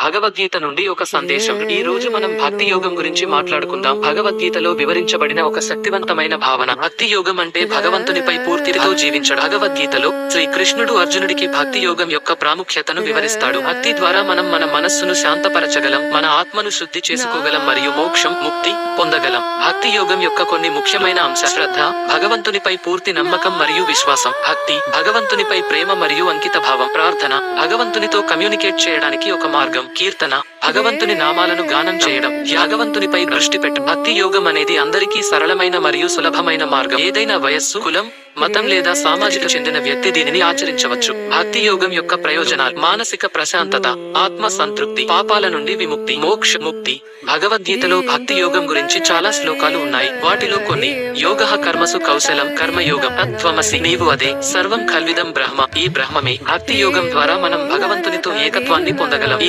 భగవద్గీత నుండి ఒక సందేశం. ఈ రోజు మనం భక్తి యోగం గురించి మాట్లాడుకుందాం. భగవద్గీతలో వివరించబడిన ఒక శక్తివంతమైన భావన. భక్తి యోగం అంటే భగవంతునిపై పూర్తితో జీవించడం. భగవద్గీతలో శ్రీకృష్ణుడు అర్జునుడికి భక్తి యోగం యొక్క ప్రాముఖ్యతను వివరిస్తాడు. భక్తి ద్వారా మనం మన మనస్సును శాంతపరచగలం, మన ఆత్మను శుద్ధి చేసుకోగలం మరియు మోక్షం, ముక్తి పొందగలం. భక్తి యోగం యొక్క కొన్ని ముఖ్యమైన అంశాలు: శ్రద్ధ, భగవంతునిపై పూర్తి నమ్మకం మరియు విశ్వాసం. భక్తి, భగవంతునిపై ప్రేమ మరియు అంకిత భావం. ప్రార్థన, భగవంతునితో కమ్యూనికేట్ చేయడానికి ఒక మార్గం. కీర్తన, భగవంతుని నామాలను గానం చేయడం. భగవంతునిపై దృష్టి పెట్టు. భక్తి యోగం అనేది అందరికీ సరళమైన మరియు సులభమైన మార్గం. ఏదైనా వయస్సు, కులం, మతం లేదా సామాజిక చెందిన వ్యక్తి దీనిని ఆచరించవచ్చు. భక్తి యోగం యొక్క ప్రయోజనాలు: మానసిక ప్రశాంతత, ఆత్మ సంతృప్తి, పాపాల నుండి విముక్తి, మోక్ష, ముక్తి. భగవద్గీతలో భక్తి యోగం గురించి చాలా శ్లోకాలు ఉన్నాయి. వాటిలో కొన్ని: యోగః కర్మసు కౌశలం, కర్మయోగం, తత్వమసి, నీవు అదే, సర్వం కల్విదం బ్రహ్మ, ఈ బ్రహ్మమే. భక్తి యోగం ద్వారా మనం భగవంతునితో ఏకత్వాన్ని పొందగలం. ఈ